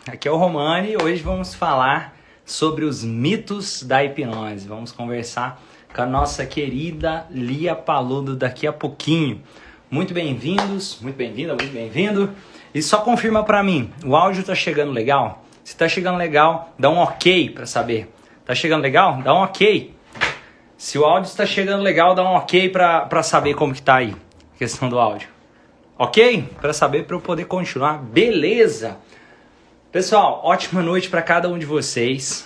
Aqui é o Romani e hoje vamos falar sobre os mitos da hipnose. Vamos conversar com a nossa querida Lia Paludo daqui a pouquinho. Muito bem-vindos, muito bem-vinda, muito bem-vindo. E só confirma pra mim, o áudio tá chegando legal? Se tá chegando legal, dá um ok pra saber. Tá chegando legal? Dá um ok. Se o áudio está chegando legal, dá um ok pra saber como que tá aí a questão do áudio. Ok? Pra saber, pra eu poder continuar. Beleza! Pessoal, ótima noite para cada um de vocês.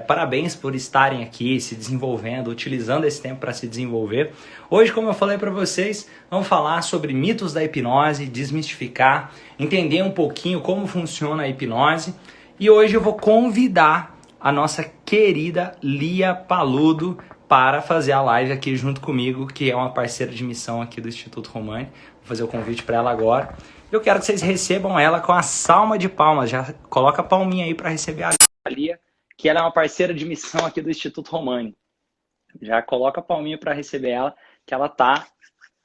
Parabéns por estarem aqui se desenvolvendo, utilizando esse tempo para se desenvolver. Hoje, como eu falei para vocês, vamos falar sobre mitos da hipnose, desmistificar, entender um pouquinho como funciona a hipnose. E hoje eu vou convidar a nossa querida Lia Paludo para fazer a live aqui junto comigo, que é uma parceira de missão aqui do Instituto Romani. Vou fazer o convite para ela agora. Eu quero que vocês recebam ela com a salva de palmas. Já coloca a palminha aí para receber a Lia, que ela é uma parceira de missão aqui do Instituto Romani. Já coloca a palminha para receber ela, que ela tá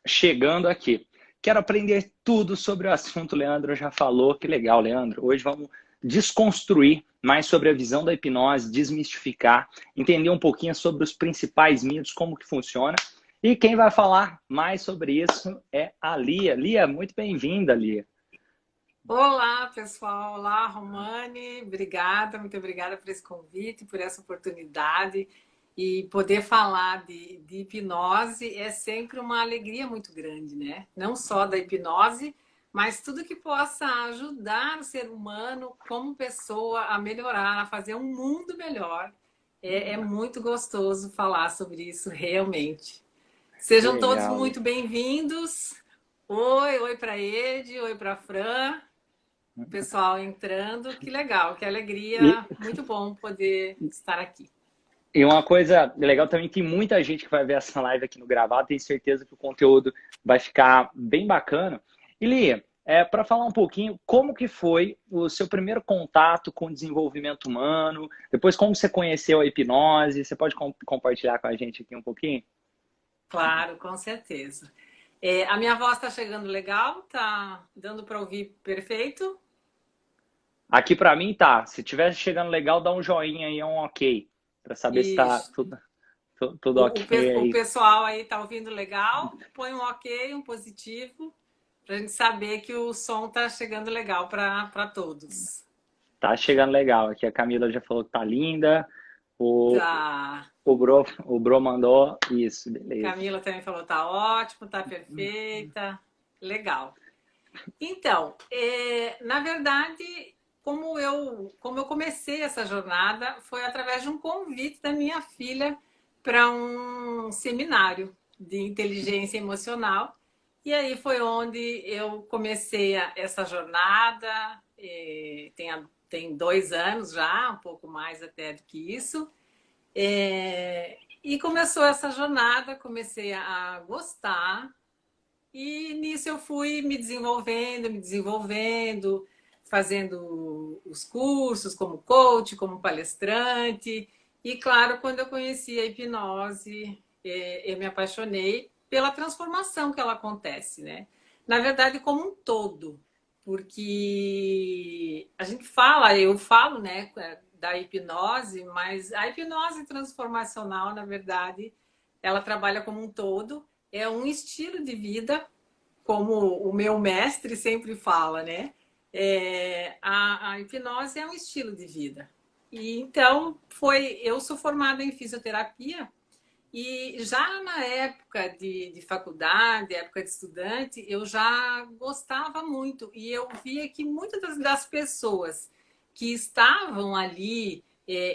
chegando aqui. Quero aprender tudo sobre o assunto, Leandro já falou. Que legal, Leandro. Hoje vamos desconstruir mais sobre a visão da hipnose, desmistificar, entender um pouquinho sobre os principais mitos, como que funciona. E quem vai falar mais sobre isso é a Lia. Lia, muito bem-vinda, Lia. Olá, pessoal. Olá, Romani. Obrigada, muito obrigada por esse convite, por essa oportunidade. E poder falar de hipnose é sempre uma alegria muito grande, né? Não só da hipnose, mas tudo que possa ajudar o ser humano como pessoa a melhorar, a fazer um mundo melhor. É muito gostoso falar sobre isso, realmente. Sejam todos Legal, Lia. muito bem-vindos. Oi para Ed, oi para Fran. O pessoal entrando, que legal, que E, alegria, muito bom poder estar aqui. e uma coisa legal também, tem muita gente que vai ver essa live aqui no gravado, tenho certeza que o conteúdo vai ficar bem bacana. E Lia, para falar um pouquinho, como que foi o seu primeiro contato com o desenvolvimento humano, depois como você conheceu a hipnose, você pode compartilhar com a gente aqui um pouquinho? Claro, com certeza. A minha voz está chegando legal? Tá dando para ouvir perfeito? Aqui para mim tá, se estiver chegando legal, dá um joinha aí, um ok, para saber se tá Isso. tudo ok O aí. pessoal aí está ouvindo legal? Põe um ok, um positivo, para a gente saber que o som está chegando legal para todos. Tá chegando legal. Aqui a Camila já falou que tá linda. O, Tá. o Bro mandou isso, beleza. Camila também falou, tá ótimo, tá perfeita. Legal. Então, na verdade, como eu comecei essa jornada, foi através de um convite da minha filha para um seminário de inteligência emocional. E aí foi onde eu comecei essa jornada, tem 2 anos já, um pouco mais até do que isso. E começou essa jornada, comecei a gostar, e nisso eu fui me desenvolvendo, fazendo os cursos como coach, como palestrante. E claro, quando eu conheci a hipnose, eu me apaixonei pela transformação que ela acontece, né? Na verdade, como um todo, porque a gente fala, eu falo, né, da hipnose, mas a hipnose transformacional, na verdade, ela trabalha como um todo, é um estilo de vida, como o meu mestre sempre fala, né? A hipnose é um estilo de vida. E então eu sou formada em fisioterapia e já na época de faculdade, época de estudante, eu já gostava muito e eu via que muitas das pessoas que estavam ali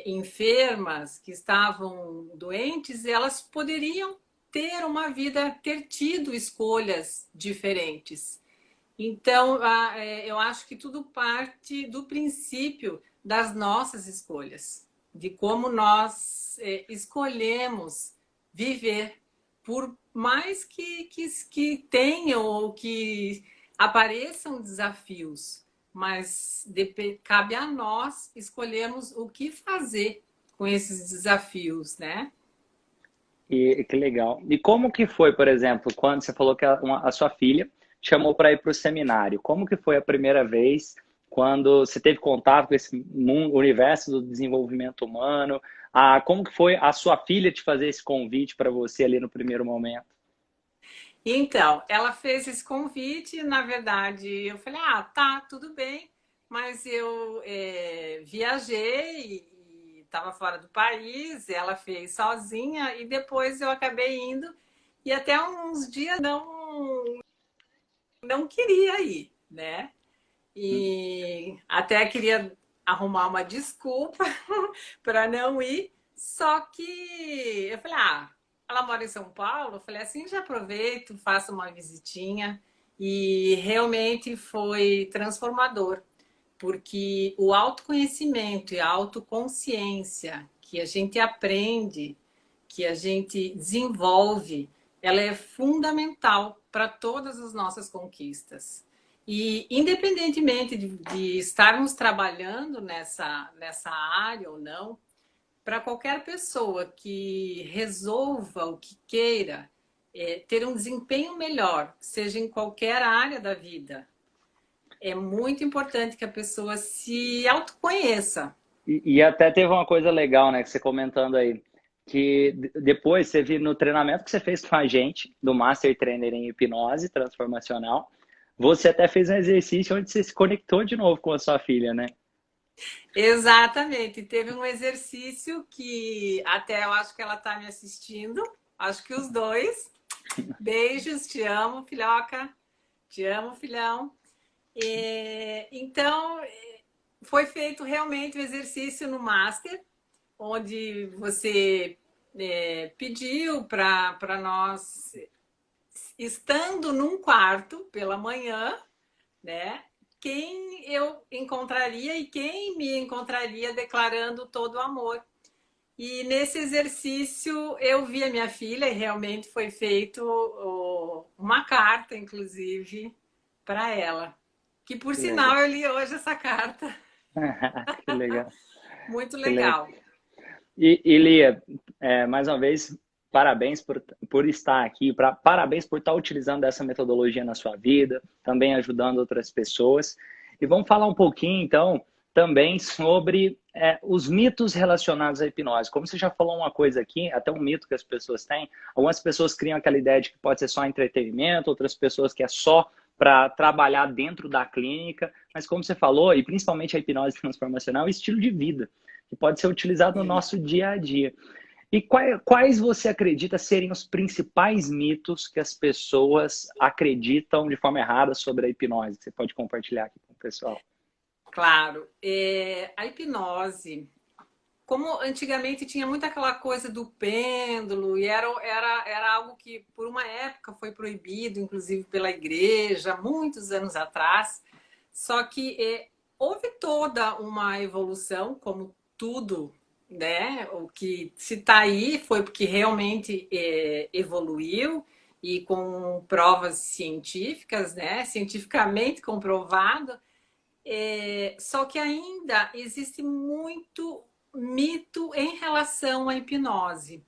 enfermas, que estavam doentes, elas poderiam ter uma vida, ter tido escolhas diferentes. Então, eu acho que tudo parte do princípio das nossas escolhas, de como nós escolhemos viver, por mais que tenham ou que apareçam desafios, mas cabe a nós escolhermos o que fazer com esses desafios, né? E que legal. E como que foi, por exemplo, quando você falou que a sua filha te chamou para ir para o seminário? Como que foi a primeira vez? quando você teve contato com esse mundo, universo do desenvolvimento humano? Como que foi a sua filha te fazer esse convite para você ali no primeiro momento? Então, ela fez esse convite, na verdade, eu falei, tá, tudo bem, mas eu viajei e estava fora do país, ela fez sozinha e depois eu acabei indo e até uns dias não queria ir, né? E até queria arrumar uma desculpa para não ir, só que eu falei, ela mora em São Paulo, eu falei assim, já aproveito, faço uma visitinha e realmente foi transformador, porque o autoconhecimento e a autoconsciência que a gente aprende, que a gente desenvolve, ela é fundamental para todas as nossas conquistas. E independentemente de estarmos trabalhando nessa área ou não, para qualquer pessoa que resolva o que queira ter um desempenho melhor, seja em qualquer área da vida, é muito importante que a pessoa se autoconheça. E até teve uma coisa legal, né, que você comentando aí, que depois você viu no treinamento que você fez com a gente, do Master Trainer em Hipnose Transformacional, você até fez um exercício onde você se conectou de novo com a sua filha, né? Exatamente. Teve um exercício que até eu acho que ela está me assistindo. Acho que os dois. Beijos, te amo, filhoca. Te amo, filhão. Então, foi feito realmente o exercício no Master, onde você pediu para nós, estando num quarto pela manhã, né? Quem eu encontraria e quem me encontraria declarando todo o amor. E nesse exercício eu vi a minha filha e realmente foi feito uma carta, inclusive, para ela. Que por Que legal. sinal eu li hoje essa carta. Que legal, Muito que legal. legal. E Lia, mais uma vez, parabéns por estar aqui, parabéns por estar utilizando essa metodologia na sua vida, também ajudando outras pessoas. E vamos falar um pouquinho, então, também sobre os mitos relacionados à hipnose. Como você já falou uma coisa aqui, até um mito que as pessoas têm, algumas pessoas criam aquela ideia de que pode ser só entretenimento, outras pessoas que é só para trabalhar dentro da clínica, mas como você falou, e principalmente a hipnose transformacional, é estilo de vida que pode ser utilizado no Sim. nosso dia a dia. E quais você acredita serem os principais mitos que as pessoas acreditam de forma errada sobre a hipnose? Você pode compartilhar aqui com o pessoal. Claro. A hipnose, como antigamente tinha muito aquela coisa do pêndulo, e era algo que por uma época foi proibido, inclusive pela igreja, muitos anos atrás. Só que houve toda uma evolução, como tudo, né? O que se está aí foi porque realmente evoluiu e com provas científicas, né? Cientificamente comprovado. Só que ainda existe muito mito em relação à hipnose.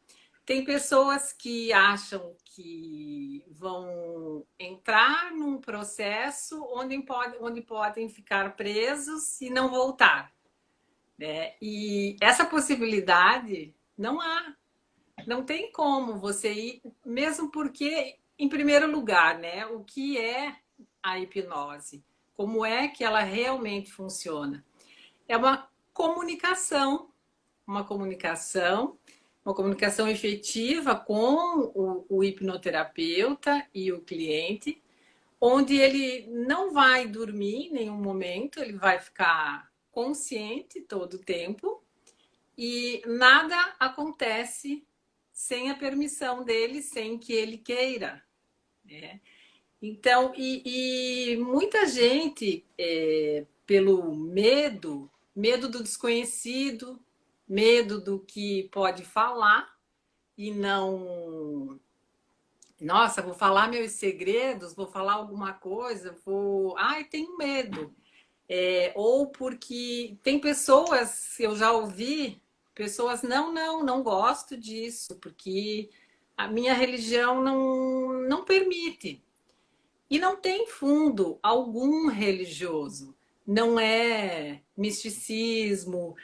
Tem pessoas que acham que vão entrar num processo onde podem ficar presos e não voltar, né? E essa possibilidade não há. Não tem como você ir, mesmo porque, em primeiro lugar, né, o que é a hipnose? Como é que ela realmente funciona? É uma comunicação, uma comunicação efetiva com o hipnoterapeuta e o cliente, onde ele não vai dormir em nenhum momento, ele vai ficar consciente todo o tempo e nada acontece sem a permissão dele, sem que ele queira, né? Então, muita gente, pelo medo do desconhecido, medo do que pode falar e não. Nossa, vou falar meus segredos, vou falar alguma coisa, vou. Ai, tenho medo. Ou porque tem pessoas, eu já ouvi, pessoas, não gosto disso, porque a minha religião não permite. E não tem fundo algum religioso. não é misticismo,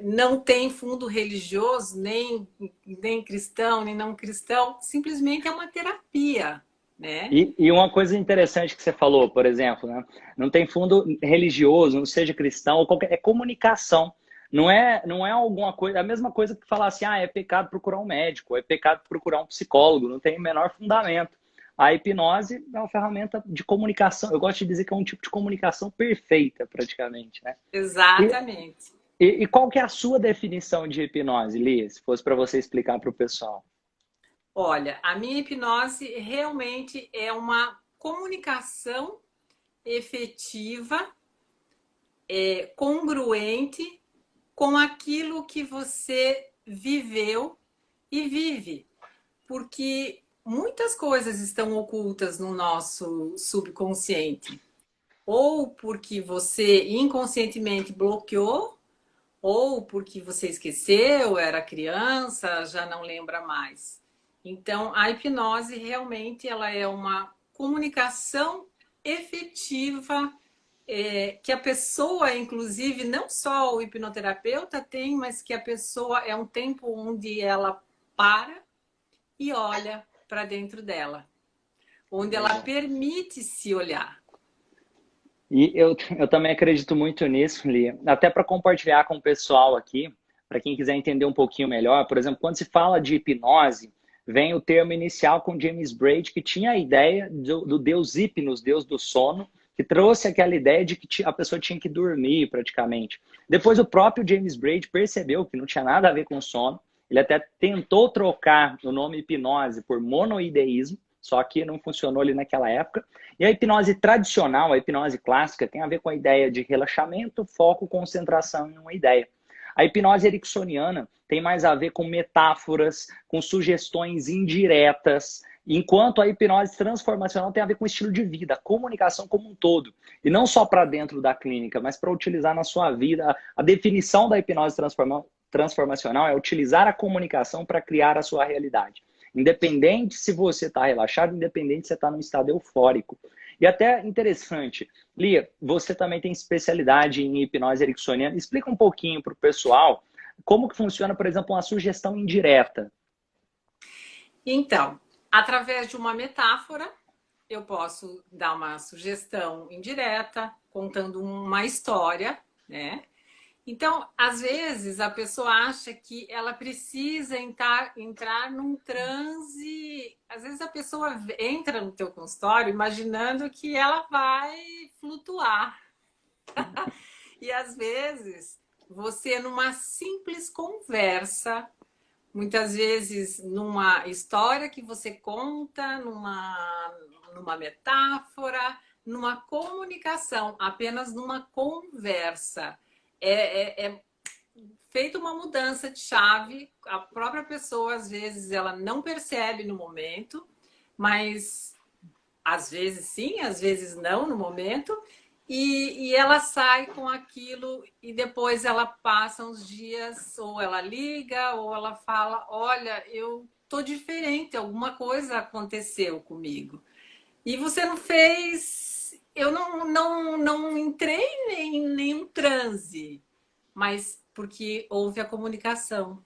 não tem fundo religioso, nem cristão, nem não cristão, simplesmente é uma terapia, né? E uma coisa interessante que você falou, por exemplo, né? Não tem fundo religioso, não seja cristão, ou qualquer, é comunicação. Não é alguma coisa, é a mesma coisa que falar assim, ah, é pecado procurar um médico, é pecado procurar um psicólogo, não tem o menor fundamento. A hipnose é uma ferramenta de comunicação, eu gosto de dizer que é um tipo de comunicação perfeita, praticamente, né? E, Exatamente. e qual que é a sua definição de hipnose, Lia, se fosse para você explicar para o pessoal? Olha, a minha hipnose realmente é uma comunicação efetiva, congruente com aquilo que você viveu e vive, porque muitas coisas estão ocultas no nosso subconsciente, ou porque você inconscientemente bloqueou, ou porque você esqueceu, era criança, já não lembra mais. Então, a hipnose realmente ela é uma comunicação efetiva que a pessoa, inclusive, não só o hipnoterapeuta tem, mas que a pessoa é um tempo onde ela para e olha para dentro dela, onde ela Legal. permite se olhar. E eu também acredito muito nisso, Lia. Até para compartilhar com o pessoal aqui, para quem quiser entender um pouquinho melhor, por exemplo, quando se fala de hipnose, vem o termo inicial com James Braid, que tinha a ideia do deus Hipnos, deus do sono, que trouxe aquela ideia de que a pessoa tinha que dormir praticamente. Depois o próprio James Braid percebeu que não tinha nada a ver com sono, ele até tentou trocar o nome hipnose por monoideísmo, só que não funcionou ali naquela época. E a hipnose tradicional, a hipnose clássica, tem a ver com a ideia de relaxamento, foco, concentração em uma ideia. A hipnose ericksoniana tem mais a ver com metáforas, com sugestões indiretas, enquanto a hipnose transformacional tem a ver com estilo de vida, comunicação como um todo. E não só para dentro da clínica, mas para utilizar na sua vida. A definição da hipnose transformacional é utilizar a comunicação para criar a sua realidade. Independente se você está relaxado, independente se você está num estado eufórico. E até interessante, Lia, você também tem especialidade em hipnose ericksoniana. Explica um pouquinho para o pessoal como que funciona, por exemplo, uma sugestão indireta. Então, através de uma metáfora, eu posso dar uma sugestão indireta, contando uma história, né? Então, às vezes, a pessoa acha que ela precisa entrar num transe. Às vezes, a pessoa entra no teu consultório imaginando que ela vai flutuar. E, às vezes, você, numa simples conversa, muitas vezes numa história que você conta, numa metáfora, numa comunicação, apenas numa conversa. É feita uma mudança de chave, a própria pessoa, às vezes, ela não percebe no momento, mas às vezes sim, às vezes não no momento, e ela sai com aquilo e depois ela passa uns dias, ou ela liga, ou ela fala, olha, eu tô diferente, alguma coisa aconteceu comigo. E você não fez, eu não entrei em nenhum transe, mas porque houve a comunicação.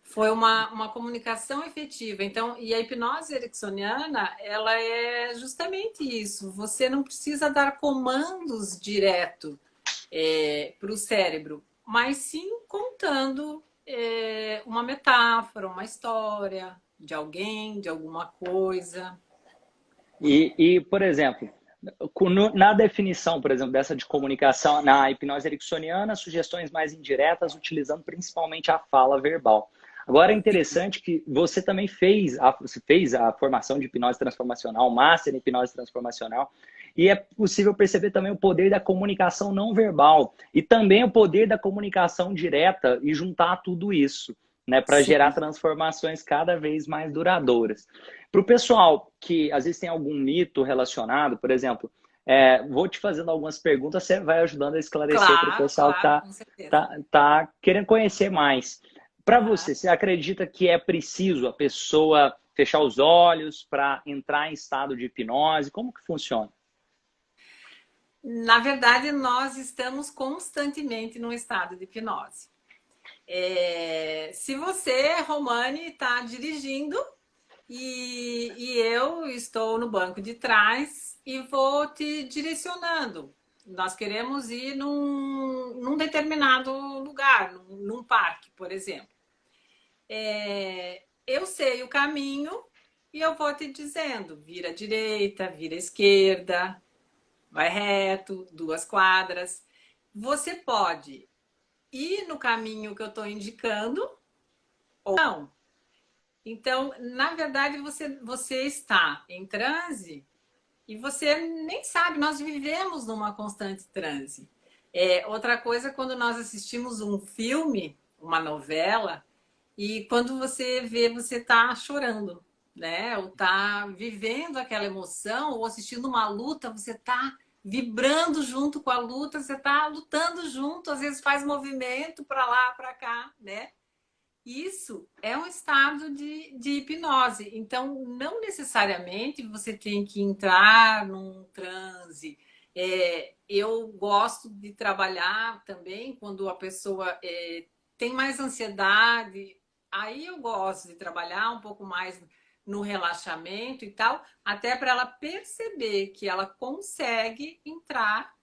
Foi uma comunicação efetiva. Então, e a hipnose ericksoniana, ela é justamente isso. Você não precisa dar comandos direto para o cérebro, mas sim contando uma metáfora, uma história de alguém, de alguma coisa. Por exemplo, na definição, por exemplo, dessa de comunicação, na hipnose ericksoniana, sugestões mais indiretas, utilizando principalmente a fala verbal. Agora é interessante que você também fez a formação de hipnose transformacional, Master em hipnose transformacional, e é possível perceber também o poder da comunicação não verbal e também o poder da comunicação direta e juntar tudo isso, né, para Sim, gerar transformações cada vez mais duradouras. Para o pessoal que às vezes tem algum mito relacionado, por exemplo, vou te fazendo algumas perguntas, você vai ajudando a esclarecer para o claro, pessoal que claro, está com certeza. tá querendo conhecer mais. Para Tá. você, você acredita que é preciso a pessoa fechar os olhos para entrar em estado de hipnose? Como que funciona? Na verdade, nós estamos constantemente num estado de hipnose. Se você, Romane, está dirigindo e eu estou no banco de trás e vou te direcionando. Nós queremos ir num determinado lugar, num parque, por exemplo. Eu sei o caminho e eu vou te dizendo, vira à direita, vira à esquerda, vai reto, 2 quadras. Você pode ir no caminho que eu estou indicando ou não. Então, na verdade, você está em transe e você nem sabe, nós vivemos numa constante transe. Outra coisa, quando nós assistimos um filme, uma novela, e quando você vê, você está chorando, né? Ou está vivendo aquela emoção, ou assistindo uma luta, você está vibrando junto com a luta, você está lutando junto, às vezes faz movimento para lá, para cá, né? Isso é um estado de hipnose. Então, não necessariamente você tem que entrar num transe. Eu gosto de trabalhar também quando a pessoa tem mais ansiedade. Aí eu gosto de trabalhar um pouco mais no relaxamento e tal, até para ela perceber que ela consegue entrar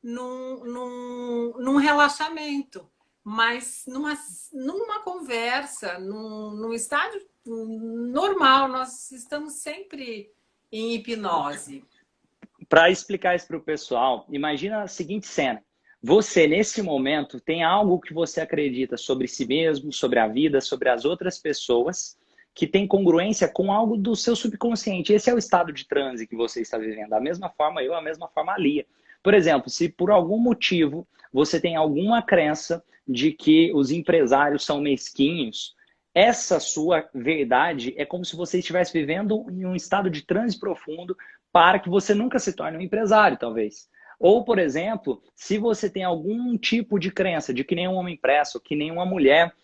num relaxamento, mas numa conversa, num estágio normal, nós estamos sempre em hipnose. Para explicar isso para o pessoal, imagina a seguinte cena. Você, nesse momento, tem algo que você acredita sobre si mesmo, sobre a vida, sobre as outras pessoas, que tem congruência com algo do seu subconsciente. Esse é o estado de transe que você está vivendo. Da mesma forma eu, da mesma forma a Lia. Por exemplo, se por algum motivo você tem alguma crença de que os empresários são mesquinhos, essa sua verdade é como se você estivesse vivendo em um estado de transe profundo para que você nunca se torne um empresário, talvez. Ou, por exemplo, se você tem algum tipo de crença de que nenhum homem presta, ou que nenhuma mulher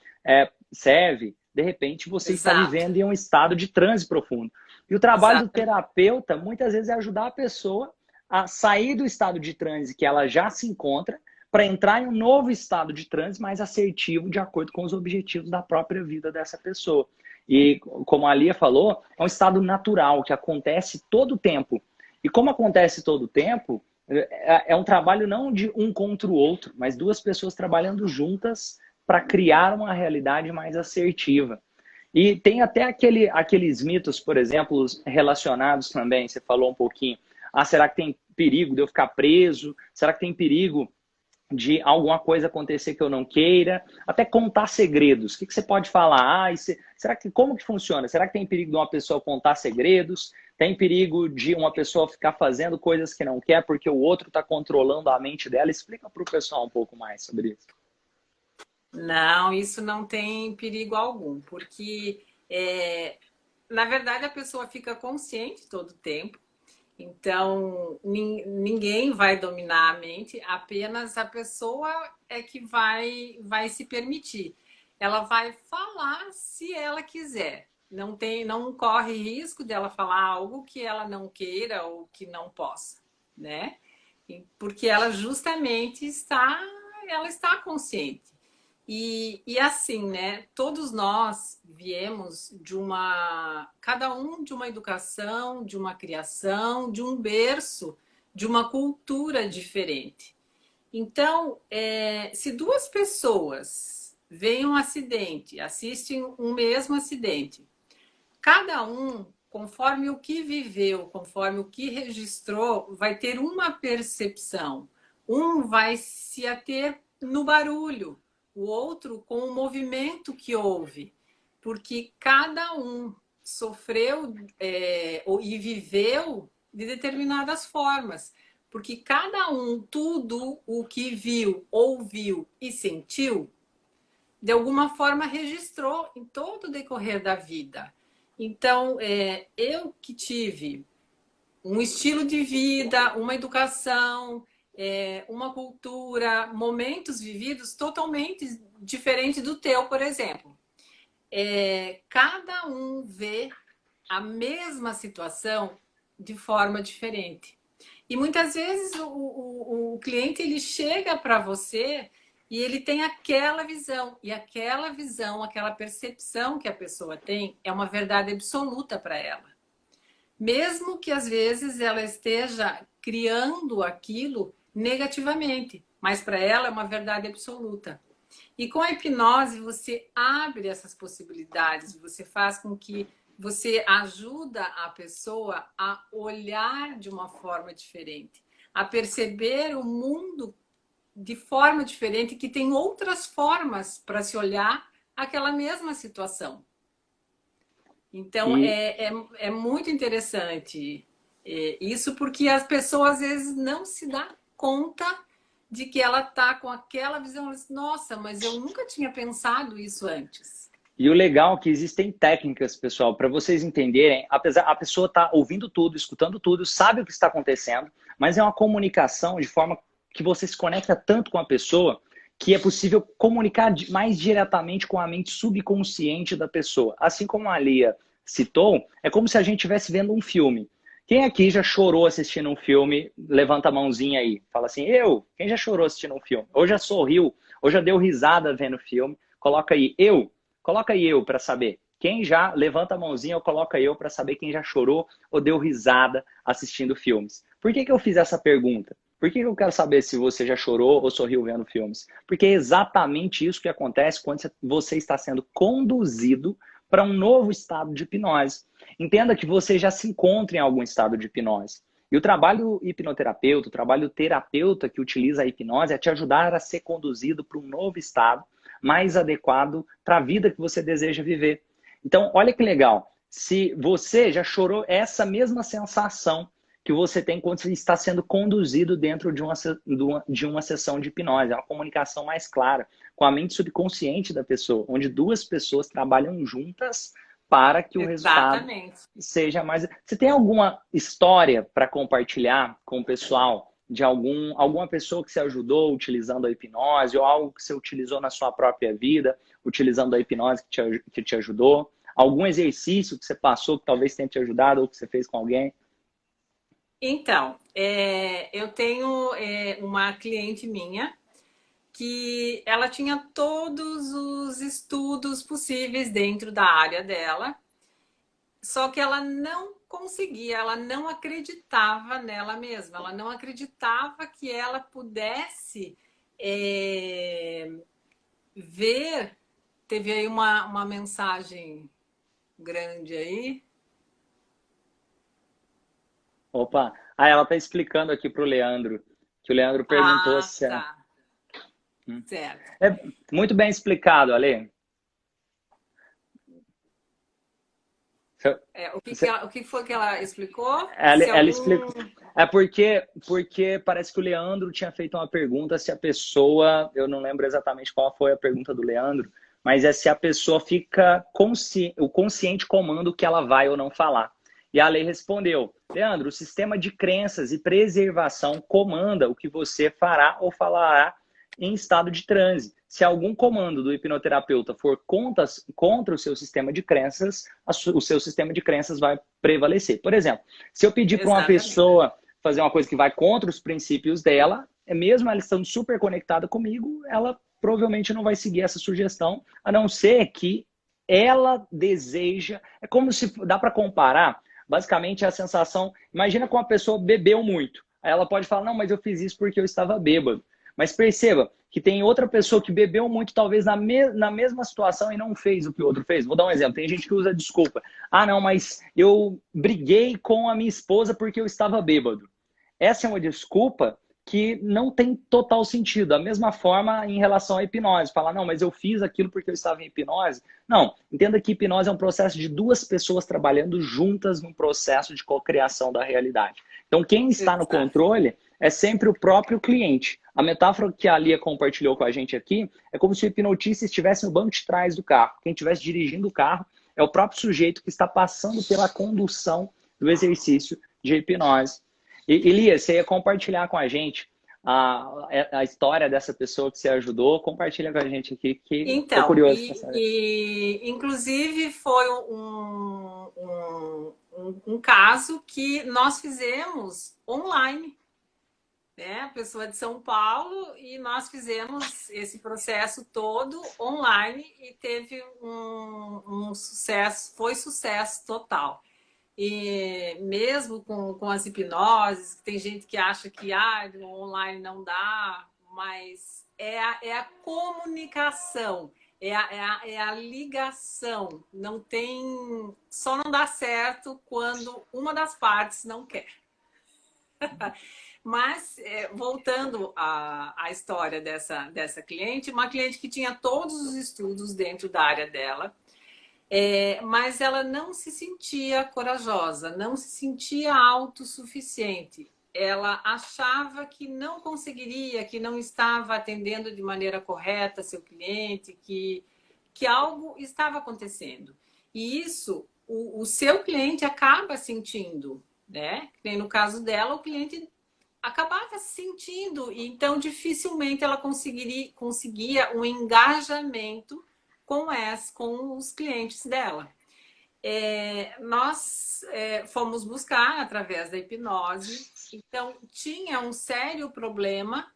serve, de repente você está Exato. vivendo em um estado de transe profundo. E o trabalho do terapeuta, muitas vezes, é ajudar a pessoa a sair do estado de transe que ela já se encontra, para entrar em um novo estado de transe mais assertivo, de acordo com os objetivos da própria vida dessa pessoa. E, como a Lia falou, é um estado natural que acontece todo o tempo. E como acontece todo o tempo, é um trabalho não de um contra o outro, mas duas pessoas trabalhando juntas para criar uma realidade mais assertiva. E tem até aqueles mitos, por exemplo, relacionados também, você falou um pouquinho. Ah, será que tem perigo de eu ficar preso? Será que tem perigo de alguma coisa acontecer que eu não queira, até contar segredos. O que você pode falar? Será que como que funciona? Será que tem perigo de uma pessoa contar segredos? Tem perigo de uma pessoa ficar fazendo coisas que não quer porque o outro está controlando a mente dela? Explica para o pessoal um pouco mais sobre isso. Não, isso não tem perigo algum, porque na verdade a pessoa fica consciente todo o tempo. Então, ninguém vai dominar a mente, apenas a pessoa é que vai se permitir. Ela vai falar se ela quiser. Não corre risco dela falar algo que ela não queira ou que não possa, né? Porque ela justamente ela está consciente. E assim, né? Todos nós viemos cada um de uma educação, de uma criação, de um berço, de uma cultura diferente. Então, se duas pessoas veem um acidente, assistem um mesmo acidente, cada um, conforme o que viveu, conforme o que registrou, vai ter uma percepção. Um vai se ater no barulho, o outro com o movimento que houve, porque cada um sofreu e viveu de determinadas formas, porque cada um, tudo o que viu, ouviu e sentiu, de alguma forma registrou em todo o decorrer da vida. Então, eu que tive um estilo de vida, uma educação, uma cultura, momentos vividos totalmente diferentes do teu, por exemplo. Cada um vê a mesma situação de forma diferente. E muitas vezes o cliente ele chega para você e ele tem aquela visão. E aquela visão, aquela percepção que a pessoa tem é uma verdade absoluta para ela. Mesmo que às vezes ela esteja criando aquilo negativamente, mas para ela é uma verdade absoluta. E com a hipnose você abre essas possibilidades, você faz com que você ajuda a pessoa a olhar de uma forma diferente, a perceber o mundo de forma diferente, que tem outras formas para se olhar aquela mesma situação. Então, E, é muito interessante isso, porque as pessoas às vezes não se dão conta de que ela está com aquela visão. Nossa, mas eu nunca tinha pensado isso antes. e o legal é que existem técnicas, pessoal, para vocês entenderem, apesar a pessoa tá ouvindo tudo, escutando tudo, sabe o que está acontecendo, mas é uma comunicação de forma que você se conecta tanto com a pessoa que é possível comunicar mais diretamente com a mente subconsciente da pessoa. Assim como a Lia citou, é como se a gente estivesse vendo um filme. Quem aqui já chorou assistindo um filme? Levanta a mãozinha aí. Fala assim, eu. Quem já chorou assistindo um filme? Ou já sorriu, ou já deu risada vendo o filme? Coloca aí, eu. Coloca aí eu para saber. Quem já levanta a mãozinha ou coloca eu para saber quem já chorou ou deu risada assistindo filmes. Por que eu fiz essa pergunta? Por que eu quero saber se você já chorou ou sorriu vendo filmes? Porque é exatamente isso que acontece quando você está sendo conduzido para um novo estado de hipnose. Entenda que você já se encontra em algum estado de hipnose. E o trabalho hipnoterapeuta, o trabalho terapeuta que utiliza a hipnose é te ajudar a ser conduzido para um novo estado mais adequado para a vida que você deseja viver. Então, olha que legal. Se você já chorou essa mesma sensação que você tem quando você está sendo conduzido dentro de uma sessão de hipnose. É uma comunicação mais clara com a mente subconsciente da pessoa, onde duas pessoas trabalham juntas para que o resultado Exatamente. seja mais... Você tem alguma história para compartilhar com o pessoal de alguma pessoa que você ajudou utilizando a hipnose ou algo que você utilizou na sua própria vida, utilizando a hipnose que te ajudou? Algum exercício que você passou que talvez tenha te ajudado ou que você fez com alguém? Então, eu tenho uma cliente minha que ela tinha todos os estudos possíveis dentro da área dela, só que ela não conseguia, ela não acreditava nela mesma, ela não acreditava que ela pudesse ver. Teve aí uma mensagem grande aí. Opa, ela está explicando aqui para o Leandro, que o Leandro perguntou Ah, se... tá, certo. É muito bem explicado, Ale. O que foi que ela explicou? Ela, Se ela algum... explicou. É porque parece que o Leandro tinha feito uma pergunta se a pessoa, eu não lembro exatamente qual foi a pergunta do Leandro, mas é se a pessoa fica o consciente comanda o que ela vai ou não falar. E a lei respondeu, Leandro, o sistema de crenças e preservação comanda o que você fará ou falará em estado de transe. Se algum comando do hipnoterapeuta for contra o seu sistema de crenças, o seu sistema de crenças vai prevalecer. Por exemplo, se eu pedir para uma Exatamente. pessoa fazer uma coisa que vai contra os princípios dela, mesmo ela estando super conectada comigo, ela provavelmente não vai seguir essa sugestão, a não ser que ela deseja... É como se... Dá para comparar, basicamente, a sensação... Imagina que uma pessoa bebeu muito. Aí ela pode falar, não, mas eu fiz isso porque eu estava bêbado. Mas perceba que tem outra pessoa que bebeu muito, talvez na mesma situação e não fez o que o outro fez. Vou dar um exemplo. Tem gente que usa desculpa. Ah, não, mas eu briguei com a minha esposa porque eu estava bêbado. Essa é uma desculpa que não tem total sentido. Da mesma forma em relação à hipnose. Falar, não, mas eu fiz aquilo porque eu estava em hipnose. Não, entenda que hipnose é um processo de duas pessoas trabalhando juntas num processo de cocriação da realidade. Então, quem está no Exato. controle é sempre o próprio cliente. A metáfora que a Lia compartilhou com a gente aqui é como se o hipnotista estivesse no banco de trás do carro. Quem estivesse dirigindo o carro é o próprio sujeito que está passando pela condução do exercício de hipnose. E Lia, você ia compartilhar com a gente a história dessa pessoa que você ajudou? Compartilha com a gente aqui, que tô Então, curioso para saber. inclusive foi um caso que nós fizemos online, né? A pessoa é de São Paulo e nós fizemos esse processo todo online e teve um sucesso, foi sucesso total. E mesmo com as hipnoses, tem gente que acha que online não dá, mas é a comunicação, é a ligação. Não tem, só não dá certo quando uma das partes não quer. Mas, voltando à história dessa cliente, uma cliente que tinha todos os estudos dentro da área dela, mas ela não se sentia corajosa, não se sentia autossuficiente. Ela achava que não conseguiria, que não estava atendendo de maneira correta seu cliente, que algo estava acontecendo. E isso o seu cliente acaba sentindo, né? Nem no caso dela, o cliente acabava sentindo, e então dificilmente ela conseguia um engajamento com os clientes dela. Nós fomos buscar através da hipnose, então tinha um sério problema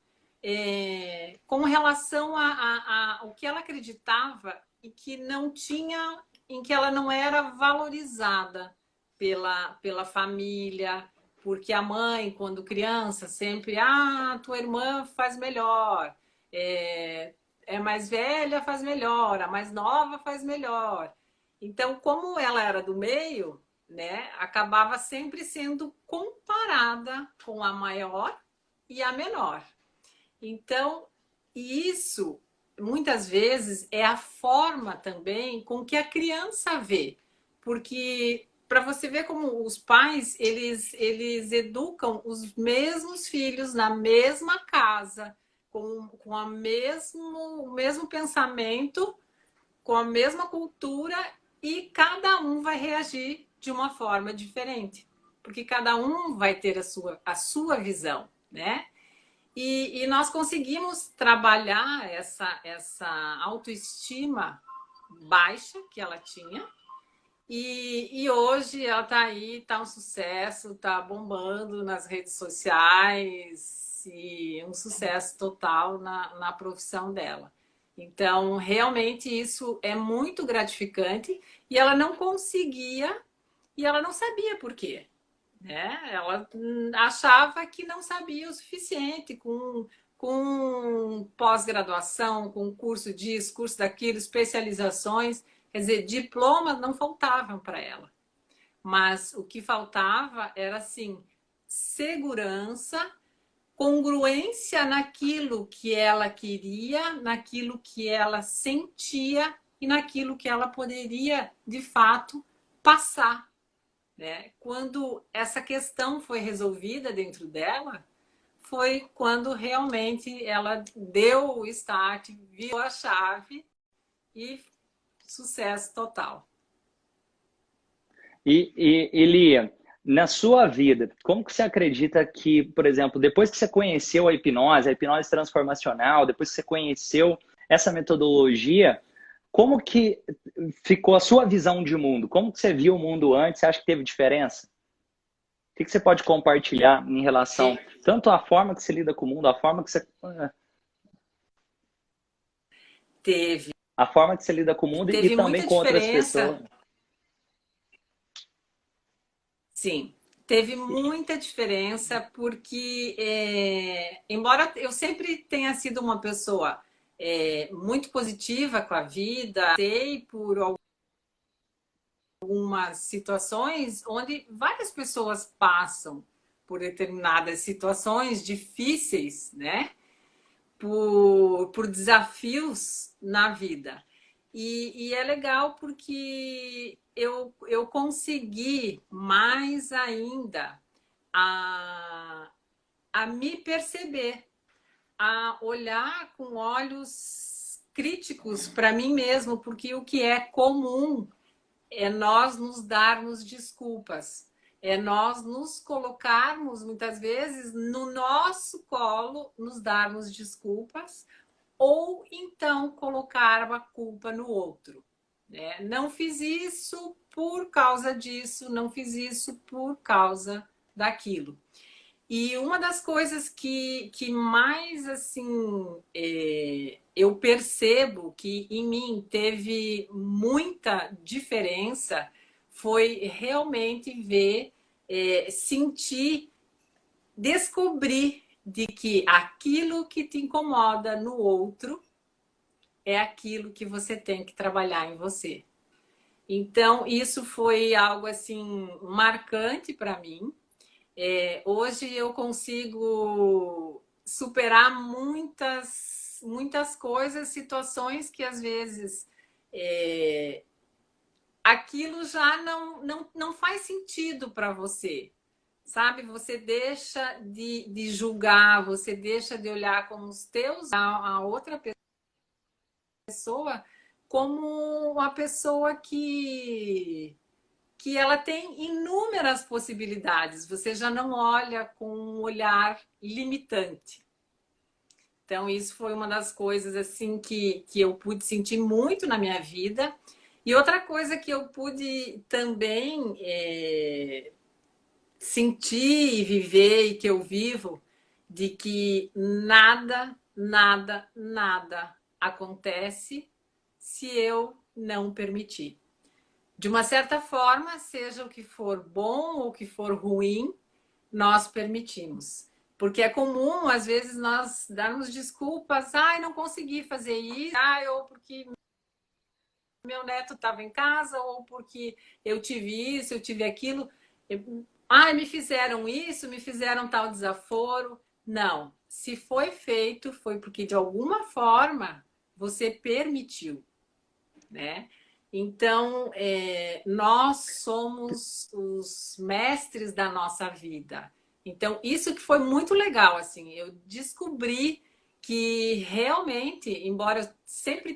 com relação ao que ela acreditava e que não tinha, em que ela não era valorizada pela família, porque a mãe, quando criança, sempre, tua irmã faz melhor, é mais velha, faz melhor, a mais nova faz melhor. Então, como ela era do meio, né, acabava sempre sendo comparada com a maior e a menor. Então, isso muitas vezes é a forma também com que a criança vê, porque para você ver como os pais eles educam os mesmos filhos na mesma casa, com o mesmo pensamento, com a mesma cultura, e cada um vai reagir de uma forma diferente, porque cada um vai ter a sua visão, né? E nós conseguimos trabalhar essa autoestima baixa que ela tinha. E hoje ela está aí, está um sucesso, está bombando nas redes sociais e um sucesso total na profissão dela. Então, realmente isso é muito gratificante e ela não conseguia e ela não sabia por quê, né? Ela achava que não sabia o suficiente com pós-graduação, com curso disso, curso daquilo, especializações. Quer dizer, diplomas não faltavam para ela. Mas o que faltava era, assim, segurança, congruência naquilo que ela queria, naquilo que ela sentia e naquilo que ela poderia, de fato, passar, né? Quando essa questão foi resolvida dentro dela, foi quando realmente ela deu o start, virou a chave e sucesso total. E Lia, na sua vida, como que você acredita que, por exemplo, depois que você conheceu a hipnose transformacional, depois que você conheceu essa metodologia, como que ficou a sua visão de mundo? Como que você viu o mundo antes? Você acha que teve diferença? O que você pode compartilhar em relação tanto à forma que você lida com o mundo, Teve. A forma que você lida com o mundo e Teve também muita com outras pessoas? diferença. Sim, teve muita diferença porque, embora eu sempre tenha sido uma pessoa muito positiva com a vida, passei por algumas situações onde várias pessoas passam por determinadas situações difíceis, né? Por desafios na vida. E é legal porque eu consegui mais ainda a me perceber, a olhar com olhos críticos para mim mesmo, porque o que é comum é nós nos darmos desculpas. É nós nos colocarmos, muitas vezes, no nosso colo, nos darmos desculpas, ou então colocar a culpa no outro. Né? Não fiz isso por causa disso, não fiz isso por causa daquilo. E uma das coisas que mais assim eu percebo que em mim teve muita diferença foi realmente ver, sentir, descobrir de que aquilo que te incomoda no outro é aquilo que você tem que trabalhar em você. Então, isso foi algo assim marcante para mim. Hoje eu consigo superar muitas coisas, situações que às vezes aquilo já não faz sentido para você, sabe? Você deixa de julgar, você deixa de olhar com os teus a outra pessoa como uma pessoa que ela tem inúmeras possibilidades. Você já não olha com um olhar limitante. Então, isso foi uma das coisas assim que eu pude sentir muito na minha vida. E outra coisa que eu pude também sentir e viver, e que eu vivo, de que nada acontece se eu não permitir. De uma certa forma, seja o que for bom ou o que for ruim, nós permitimos. Porque é comum, às vezes, nós darmos desculpas. Ai, não consegui fazer isso. Ai, ou porque meu neto estava em casa, ou porque eu tive isso, eu tive aquilo. Ai, me fizeram isso, me fizeram tal desaforo. Não. Se foi feito, foi porque, de alguma forma, você permitiu, né? Então, nós somos os mestres da nossa vida. Então, isso que foi muito legal, assim, eu descobri que realmente, embora eu sempre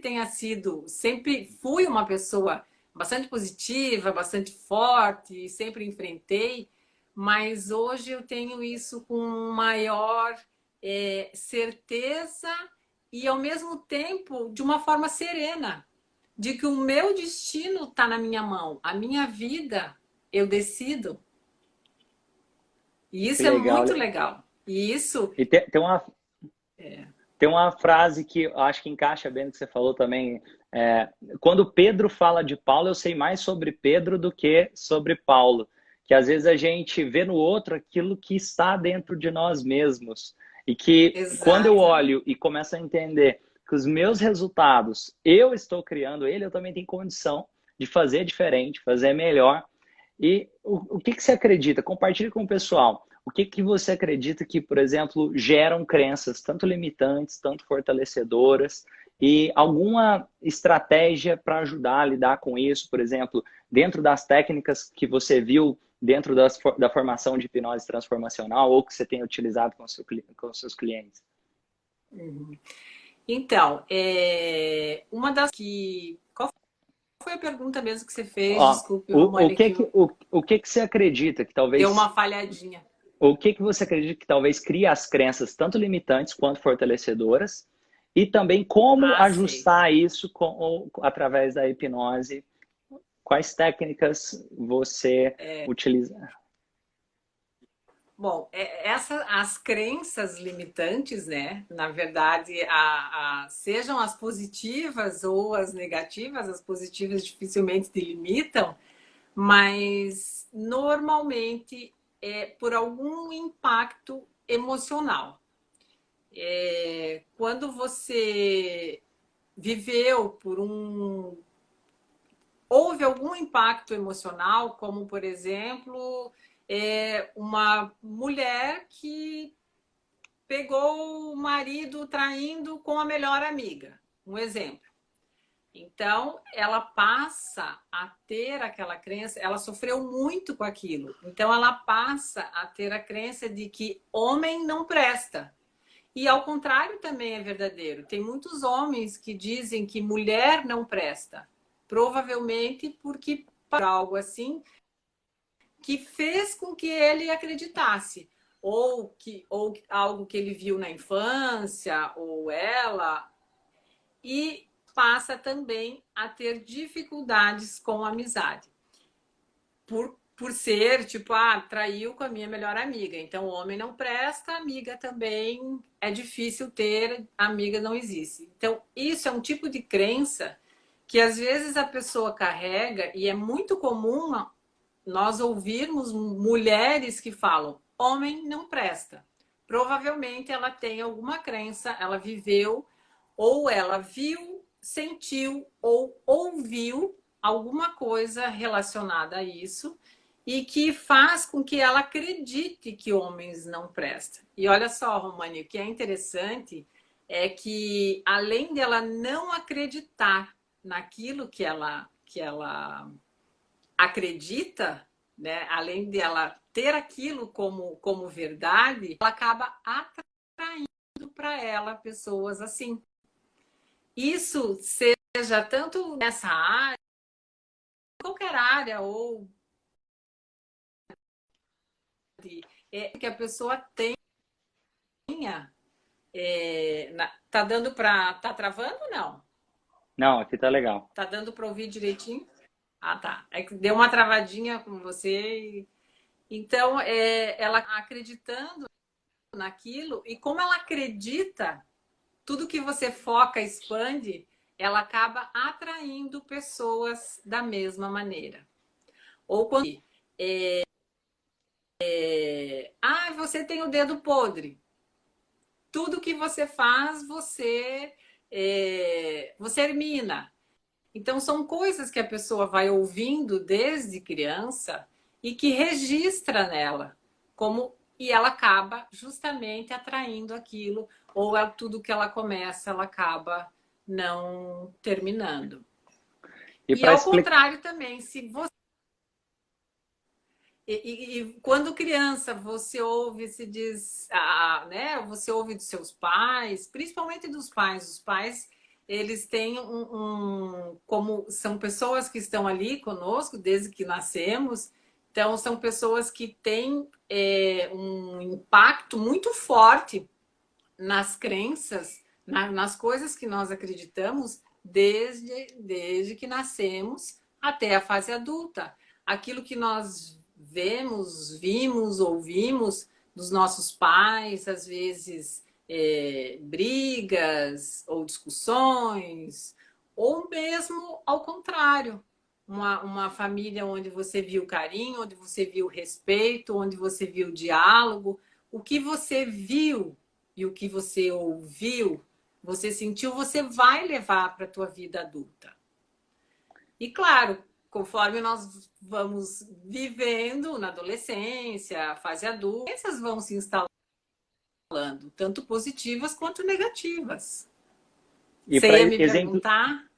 fui uma pessoa bastante positiva, bastante forte, sempre enfrentei, mas hoje eu tenho isso com maior certeza e, ao mesmo tempo, de uma forma serena de que o meu destino está na minha mão, a minha vida eu decido. E Que isso é legal. muito legal. E isso E tem uma frase que eu acho que encaixa bem no que você falou também. Quando Pedro fala de Paulo, eu sei mais sobre Pedro do que sobre Paulo. Que às vezes a gente vê no outro aquilo que está dentro de nós mesmos. E que quando eu exatamente. olho e começo a entender que os meus resultados eu estou criando ele, eu também tenho condição de fazer diferente, fazer melhor. E o que você acredita? Compartilhe com o pessoal. O que você acredita que, por exemplo, geram crenças tanto limitantes, tanto fortalecedoras, e alguma estratégia para ajudar a lidar com isso, por exemplo, dentro das técnicas que você viu dentro da formação de hipnose transformacional ou que você tem utilizado com os seus clientes? Uhum. Então, uma das que... Qual foi a pergunta mesmo que você fez? Ó, Desculpe, Mari, que o que você acredita que deu talvez uma falhadinha. o que você acredita que talvez crie as crenças tanto limitantes quanto fortalecedoras e também como Ah, sei. ajustar isso através da hipnose? Quais técnicas você utiliza? Bom, as crenças limitantes, né? Na verdade, sejam as positivas ou as negativas, as positivas dificilmente te limitam, mas normalmente é por algum impacto emocional. Quando você viveu houve algum impacto emocional, como por exemplo, uma mulher que pegou o marido traindo com a melhor amiga, um exemplo. Então, ela passa a ter aquela crença, ela sofreu muito com aquilo. Então, ela passa a ter a crença de que homem não presta. E ao contrário também é verdadeiro. Tem muitos homens que dizem que mulher não presta. Provavelmente porque, para algo assim, que fez com que ele acreditasse. Ou algo que ele viu na infância, ou ela, e passa também a ter dificuldades com a amizade. Por ser, tipo, traiu com a minha melhor amiga. Então, o homem não presta, amiga também é difícil ter, amiga não existe. Então, isso é um tipo de crença que às vezes a pessoa carrega e é muito comum nós ouvirmos mulheres que falam, homem não presta. Provavelmente ela tem alguma crença, ela viveu, ou ela viu, sentiu ou ouviu alguma coisa relacionada a isso e que faz com que ela acredite que homens não prestam. E olha só, Romani, o que é interessante é que, além dela não acreditar naquilo que ela acredita, né? Além de ela ter aquilo como verdade, ela acaba atraindo para ela pessoas assim. Isso seja tanto nessa área, qualquer área, ou que a pessoa tenha. Tá dando para. Tá travando ou não? Não, aqui tá legal. Tá dando para ouvir direitinho? Ah, tá. É que deu uma travadinha com você. Então, ela acreditando naquilo, e como ela acredita, tudo que você foca, expande, ela acaba atraindo pessoas da mesma maneira. Ou quando você tem o dedo podre. Tudo que você faz, você termina. Então, são coisas que a pessoa vai ouvindo desde criança e que registra nela, e ela acaba justamente atraindo aquilo, ou tudo que ela começa, ela acaba não terminando. E E para ao explicar. contrário também, se você e quando criança você ouve, se diz, né? Você ouve dos seus pais, principalmente dos pais. Os pais, eles têm como são pessoas que estão ali conosco desde que nascemos, então são pessoas que têm um impacto muito forte nas crenças, nas coisas que nós acreditamos desde que nascemos até a fase adulta. Aquilo que nós vimos, ouvimos dos nossos pais, às vezes brigas ou discussões, ou mesmo ao contrário, uma família onde você viu carinho, onde você viu respeito, onde você viu diálogo. O que você viu e o que você ouviu, você sentiu, você vai levar para a tua vida adulta. E claro, conforme nós vamos vivendo na adolescência, fase adulta, essas vão se instalando, tanto positivas quanto negativas. E Você ia me perguntar?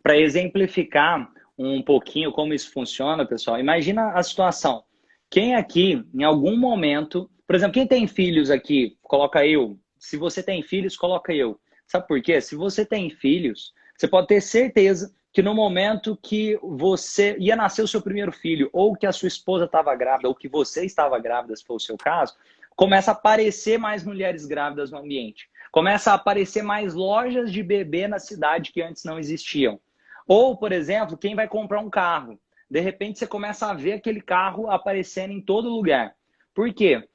para exemplificar um pouquinho como isso funciona, pessoal, imagina a situação. Quem aqui, em algum momento, por exemplo, quem tem filhos aqui, coloca eu. Se você tem filhos, coloca eu. Sabe por quê? Se você tem filhos, você pode ter certeza que no momento que você ia nascer o seu primeiro filho, ou que a sua esposa estava grávida, ou que você estava grávida, se for o seu caso, começa a aparecer mais mulheres grávidas no ambiente. Começa a aparecer mais lojas de bebê na cidade que antes não existiam. Ou, por exemplo, quem vai comprar um carro. De repente você começa a ver aquele carro aparecendo em todo lugar. Por quê?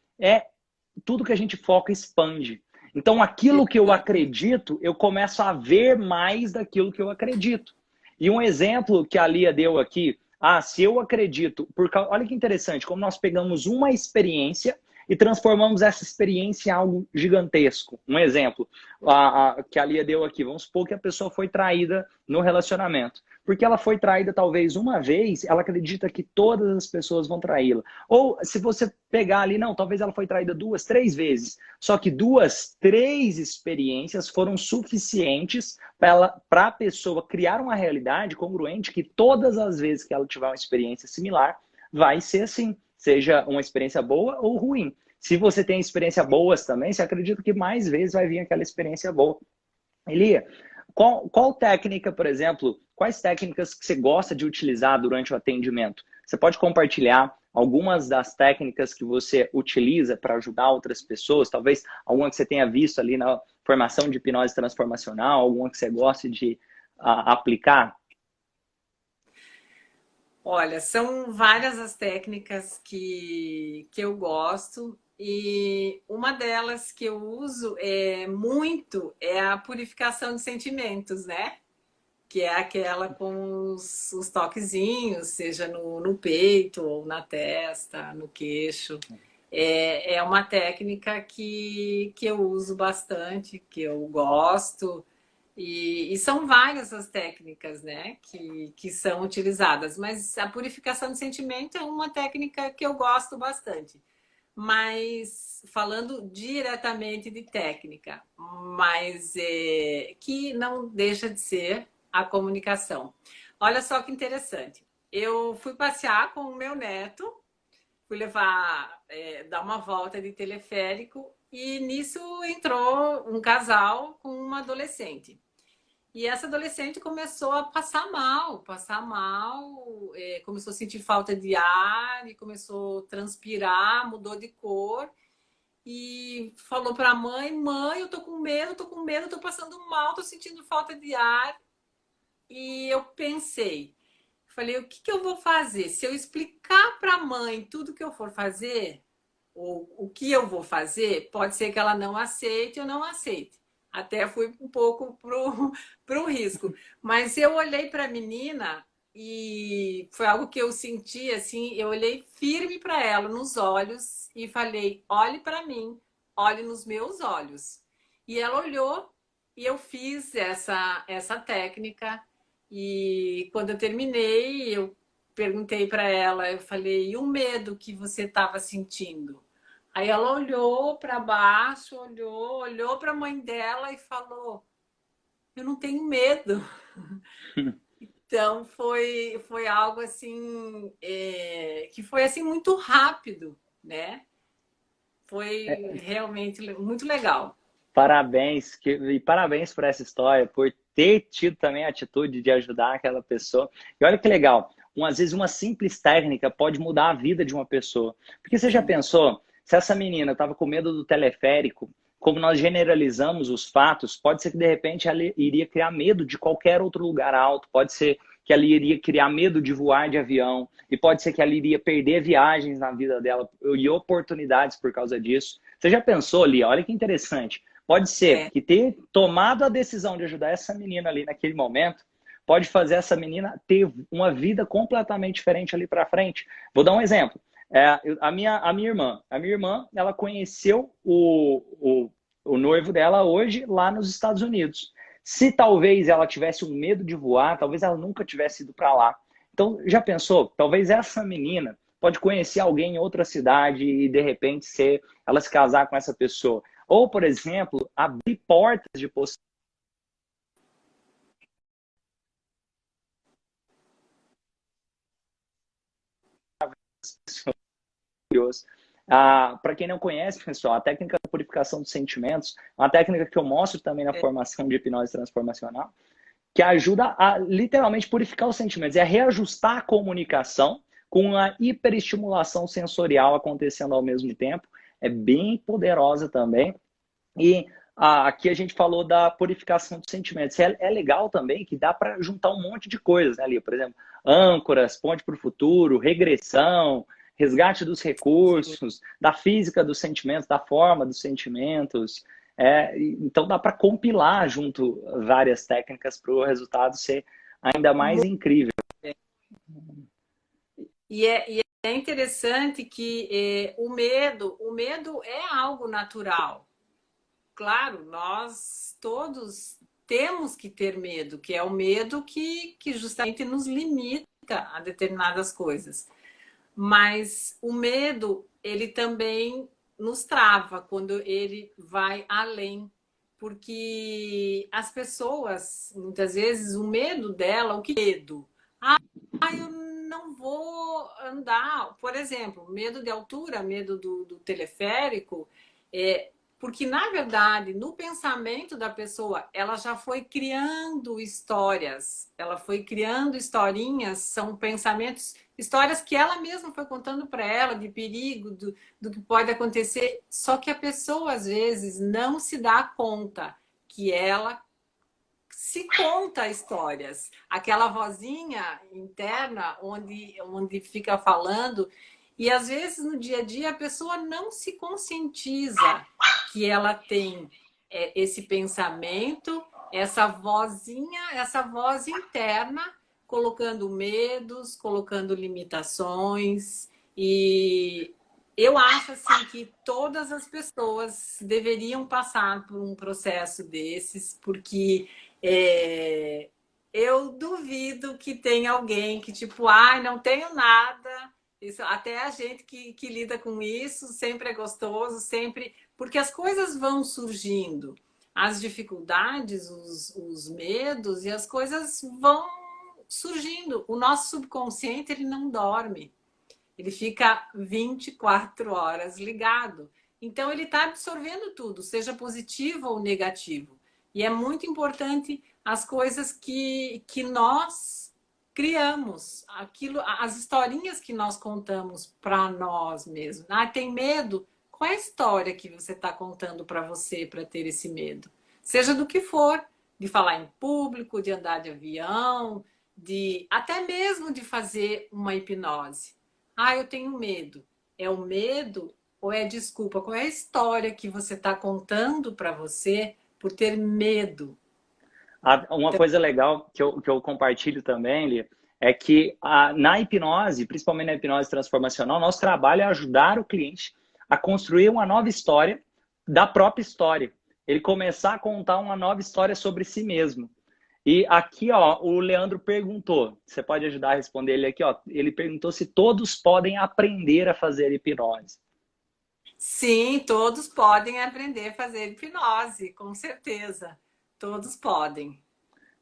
Tudo que a gente foca expande. Então, aquilo que eu acredito, eu começo a ver mais daquilo que eu acredito. E um exemplo que a Lia deu aqui, se eu acredito, olha que interessante, como nós pegamos uma experiência e transformamos essa experiência em algo gigantesco. Um exemplo que a Lia deu aqui, vamos supor que a pessoa foi traída no relacionamento. Porque ela foi traída talvez uma vez, ela acredita que todas as pessoas vão traí-la. Ou se você pegar ali, não, talvez ela foi traída 2, 3 vezes. Só que 2, 3 experiências foram suficientes para a pessoa criar uma realidade congruente que todas as vezes que ela tiver uma experiência similar, vai ser assim. Seja uma experiência boa ou ruim. Se você tem experiências boas também, você acredita que mais vezes vai vir aquela experiência boa. Elia, qual técnica, por exemplo, quais técnicas que você gosta de utilizar durante o atendimento? Você pode compartilhar algumas das técnicas que você utiliza para ajudar outras pessoas, talvez alguma que você tenha visto ali na formação de hipnose transformacional, alguma que você goste de aplicar? Olha, são várias as técnicas que eu gosto e uma delas que eu uso é a purificação de sentimentos, né? Que é aquela com os toquezinhos, seja no peito ou na testa, no queixo. É uma técnica que eu uso bastante, que eu gosto. E são várias as técnicas, né, que são utilizadas, mas a purificação de sentimento é uma técnica que eu gosto bastante. Mas falando diretamente de técnica, mas que não deixa de ser a comunicação. Olha só que interessante. Eu fui passear com o meu neto, fui levar, dar uma volta de teleférico e nisso entrou um casal com uma adolescente. E essa adolescente começou a passar mal, começou a sentir falta de ar e começou a transpirar, mudou de cor e falou para a mãe: Mãe, eu tô com medo, tô passando mal, tô sentindo falta de ar. E eu pensei, falei: o que que eu vou fazer? Se eu explicar para a mãe tudo que eu for fazer, ou o que eu vou fazer, pode ser que ela não aceite ou não aceite. Até fui um pouco pro risco. Mas eu olhei para a menina e foi algo que eu senti assim, eu olhei firme para ela nos olhos e falei: olhe para mim, olhe nos meus olhos. E ela olhou e eu fiz essa técnica. E quando eu terminei, eu perguntei para ela, eu falei: e o medo que você estava sentindo? Aí ela olhou para baixo, olhou para a mãe dela e falou: eu não tenho medo. Então foi algo assim que foi assim muito rápido, né? Foi realmente muito legal. Parabéns, e parabéns por essa história, por ter tido também a atitude de ajudar aquela pessoa. E olha que legal, às vezes uma simples técnica pode mudar a vida de uma pessoa. Porque você já Sim. pensou, se essa menina estava com medo do teleférico, como nós generalizamos os fatos, pode ser que de repente ela iria criar medo de qualquer outro lugar alto, pode ser que ela iria criar medo de voar de avião, e pode ser que ela iria perder viagens na vida dela e oportunidades por causa disso. Você já pensou, Lia? Olha que interessante. Pode ser É, que ter tomado a decisão de ajudar essa menina ali naquele momento pode fazer essa menina ter uma vida completamente diferente ali para frente. Vou dar um exemplo. A minha irmã, ela conheceu o noivo dela hoje lá nos Estados Unidos. Se talvez ela tivesse um medo de voar, talvez ela nunca tivesse ido para lá. Então, já pensou? Talvez essa menina pode conhecer alguém em outra cidade e de repente ela se casar com essa pessoa. Ou, por exemplo, abrir portas de possibilidades. Para quem não conhece, pessoal, a técnica da purificação dos sentimentos é uma técnica que eu mostro também na formação de hipnose transformacional, que ajuda a literalmente purificar os sentimentos, é reajustar a comunicação com a hiperestimulação sensorial acontecendo ao mesmo tempo. É bem poderosa também. E aqui a gente falou da purificação dos sentimentos. É legal também que dá para juntar um monte de coisas, né, ali, por exemplo, âncoras, ponte para o futuro, regressão, resgate dos sim. recursos, da física dos sentimentos, da forma dos sentimentos. Então dá para compilar junto várias técnicas para o resultado ser ainda mais incrível. E é interessante que o medo é algo natural. Claro, nós todos temos que ter medo, que é o medo que justamente nos limita a determinadas coisas. Mas o medo, ele também nos trava quando ele vai além. Porque as pessoas, muitas vezes, o medo dela, o que é medo? Eu não vou andar. Por exemplo, medo de altura, medo do teleférico, é, Porque, na verdade, no pensamento da pessoa, ela já foi criando histórias, ela foi criando historinhas, são pensamentos, histórias que ela mesma foi contando para ela, de perigo, do que pode acontecer. Só que a pessoa, às vezes, não se dá conta que ela se conta histórias. Aquela vozinha interna onde fica falando. E às vezes no dia a dia a pessoa não se conscientiza que ela tem esse pensamento, essa vozinha, essa voz interna, colocando medos, colocando limitações. E eu acho assim que todas as pessoas deveriam passar por um processo desses, porque eu duvido que tenha alguém que, tipo, ai, não tenho nada. Isso, até a gente que lida com isso sempre é gostoso, sempre. Porque as coisas vão surgindo, as dificuldades, os medos, e as coisas vão surgindo. O nosso subconsciente, ele não dorme. Ele fica 24 horas ligado. Então, ele está absorvendo tudo, seja positivo ou negativo. E é muito importante as coisas que nós criamos, aquilo, as historinhas que nós contamos para nós mesmos. Ah, tem medo? Qual é a história que você está contando para você para ter esse medo? Seja do que for, de falar em público, de andar de avião, de até mesmo de fazer uma hipnose. Ah, eu tenho medo. É o medo ou é desculpa? Qual é a história que você está contando para você por ter medo? Uma coisa legal que eu compartilho também, Lia, é que na hipnose, principalmente na hipnose transformacional, nosso trabalho é ajudar o cliente a construir uma nova história da própria história. Ele começar a contar uma nova história sobre si mesmo. E aqui, ó, o Leandro perguntou, você pode ajudar a responder ele aqui, ó. Ele perguntou se todos podem aprender a fazer hipnose. Sim, todos podem aprender a fazer hipnose, com certeza. Todos podem.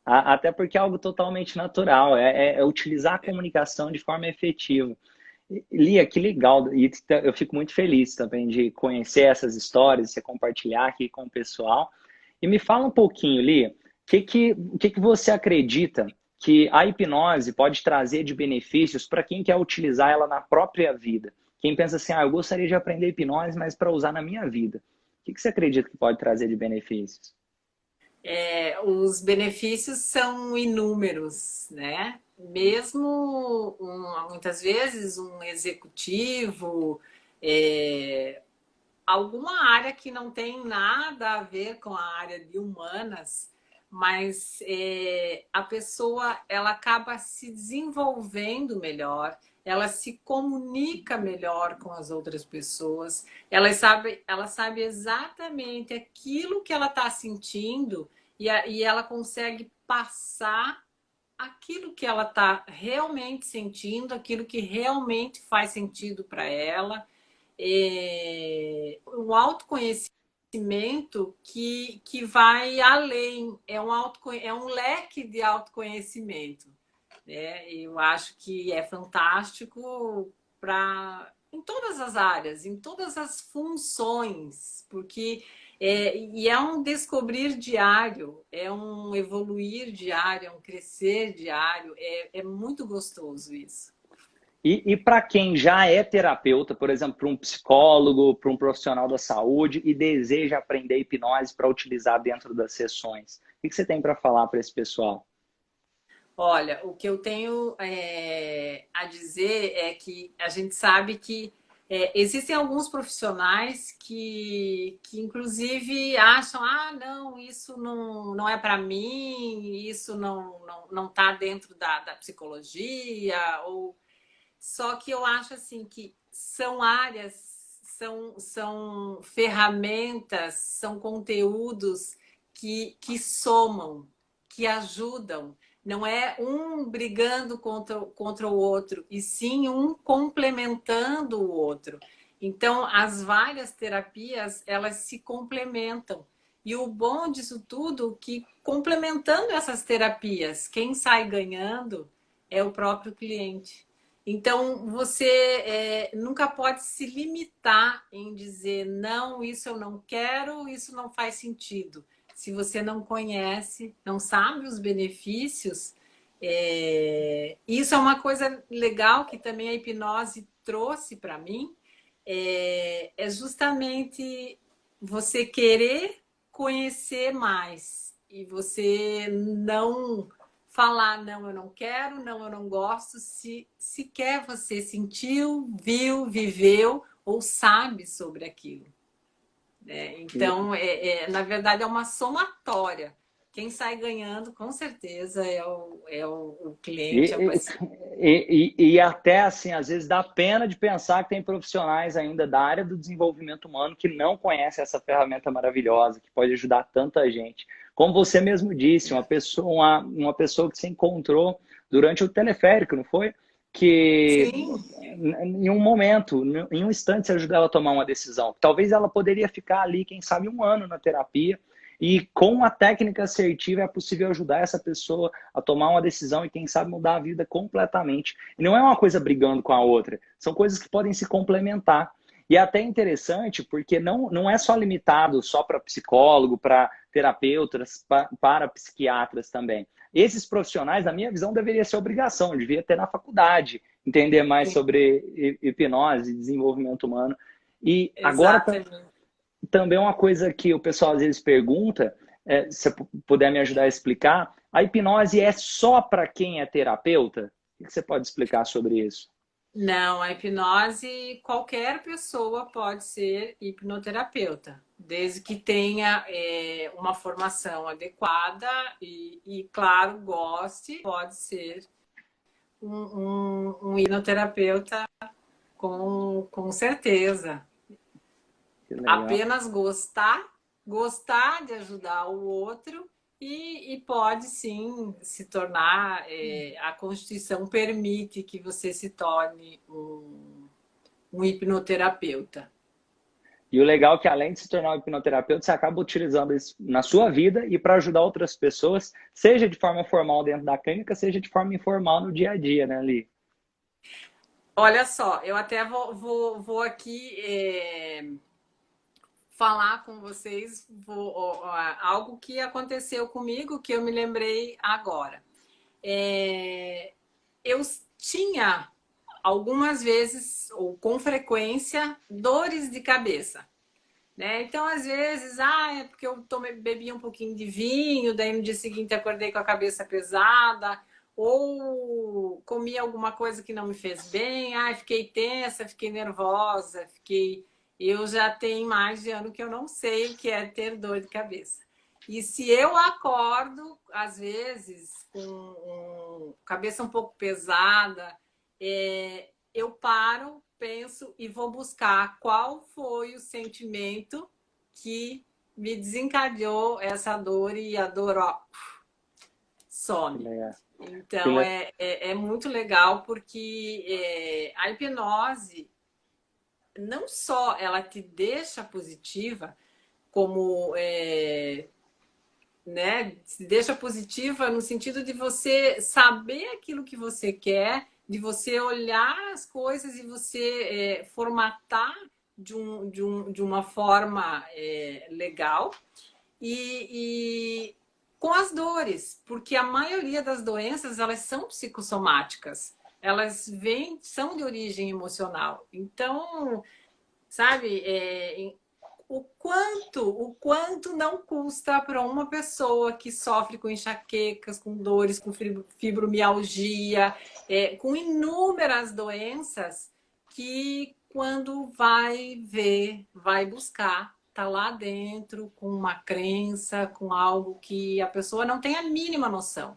Até porque é algo totalmente natural, é utilizar a comunicação de forma efetiva. Lia, que legal, e eu fico muito feliz também de conhecer essas histórias, você compartilhar aqui com o pessoal. E me fala um pouquinho, Lia, o que você acredita que a hipnose pode trazer de benefícios para quem quer utilizar ela na própria vida? Quem pensa assim, eu gostaria de aprender hipnose, mas para usar na minha vida. O que você acredita que pode trazer de benefícios? Os benefícios são inúmeros, né? Mesmo muitas vezes um executivo, alguma área que não tem nada a ver com a área de humanas, mas a pessoa ela acaba se desenvolvendo melhor, ela se comunica melhor com as outras pessoas, ela sabe exatamente aquilo que ela está sentindo e ela consegue passar aquilo que ela está realmente sentindo, aquilo que realmente faz sentido para ela. Um autoconhecimento que vai além, é um leque de autoconhecimento. Né? Eu acho que é fantástico em todas as áreas, em todas as funções, porque e é um descobrir diário, é um evoluir diário, é um crescer diário, é muito gostoso isso. E para quem já é terapeuta, por exemplo, para um psicólogo, para um profissional da saúde e deseja aprender hipnose para utilizar dentro das sessões, o que você tem para falar para esse pessoal? Olha, o que eu tenho a dizer é que a gente sabe que existem alguns profissionais que inclusive acham, não, isso não é para mim, isso não está dentro da psicologia, ou só que eu acho assim que são áreas, são ferramentas, são conteúdos que somam, que ajudam. Não é um brigando contra o outro, e sim um complementando o outro. Então, as várias terapias, elas se complementam. E o bom disso tudo, que complementando essas terapias, quem sai ganhando é o próprio cliente. Então, você nunca pode se limitar em dizer, não, isso eu não quero, isso não faz sentido. Se você não conhece, não sabe os benefícios, isso é uma coisa legal que também a hipnose trouxe para mim, é justamente você querer conhecer mais e você não falar, não, eu não quero, não, eu não gosto, se sequer você sentiu, viu, viveu ou sabe sobre aquilo. Então, na verdade, é uma somatória. Quem sai ganhando, com certeza, é o cliente, é o paciente. E até assim, às vezes dá pena de pensar que tem profissionais ainda da área do desenvolvimento humano que não conhecem essa ferramenta maravilhosa, que pode ajudar tanta gente. Como você mesmo disse, uma pessoa que se encontrou durante o teleférico, não foi? Que Sim, em um momento, em um instante, você ajudou ela a tomar uma decisão. Talvez ela poderia ficar ali, quem sabe, um ano na terapia, e com a técnica assertiva é possível ajudar essa pessoa a tomar uma decisão e, quem sabe, mudar a vida completamente. E não é uma coisa brigando com a outra, são coisas que podem se complementar. E é até interessante porque não é só limitado só para psicólogo, para terapeutas, para psiquiatras também. Esses profissionais, na minha visão, deveria ser obrigação, devia ter na faculdade, entender mais sim, sobre hipnose, desenvolvimento humano. E agora exatamente. também uma coisa que o pessoal às vezes pergunta, se você puder me ajudar a explicar, a hipnose é só para quem é terapeuta? O que você pode explicar sobre isso? Não, a hipnose, qualquer pessoa pode ser hipnoterapeuta, desde que tenha uma formação adequada e, claro, goste, pode ser um hipnoterapeuta com certeza. Que legal. Apenas gostar de ajudar o outro e pode sim se tornar, a Constituição permite que você se torne um hipnoterapeuta. E o legal é que, além de se tornar um hipnoterapeuta, você acaba utilizando isso na sua vida e para ajudar outras pessoas, seja de forma formal dentro da clínica, seja de forma informal no dia a dia, né, Li? Olha só, eu até vou aqui falar com vocês algo que aconteceu comigo que eu me lembrei agora. Eu tinha algumas vezes, ou com frequência, dores de cabeça. Né? Então, às vezes, é porque eu bebi um pouquinho de vinho, daí no dia seguinte acordei com a cabeça pesada, ou comi alguma coisa que não me fez bem, fiquei tensa, fiquei nervosa, fiquei. Eu já tenho mais de ano que eu não sei o que é ter dor de cabeça. E se eu acordo, às vezes, com cabeça um pouco pesada, eu paro, penso e vou buscar qual foi o sentimento que me desencadeou essa dor e a dor, ó, Que some. legal. Que Então, le- é muito legal porque a hipnose não só ela te deixa positiva, como né, te deixa positiva no sentido de você saber aquilo que você quer, de você olhar as coisas e você formatar de uma forma legal e com as dores, porque a maioria das doenças elas são psicossomáticas, elas são de origem emocional. Então, sabe, o quanto não custa para uma pessoa que sofre com enxaquecas, com dores, com fibromialgia, com inúmeras doenças, que quando vai ver, vai buscar, tá lá dentro com uma crença, com algo que a pessoa não tem a mínima noção.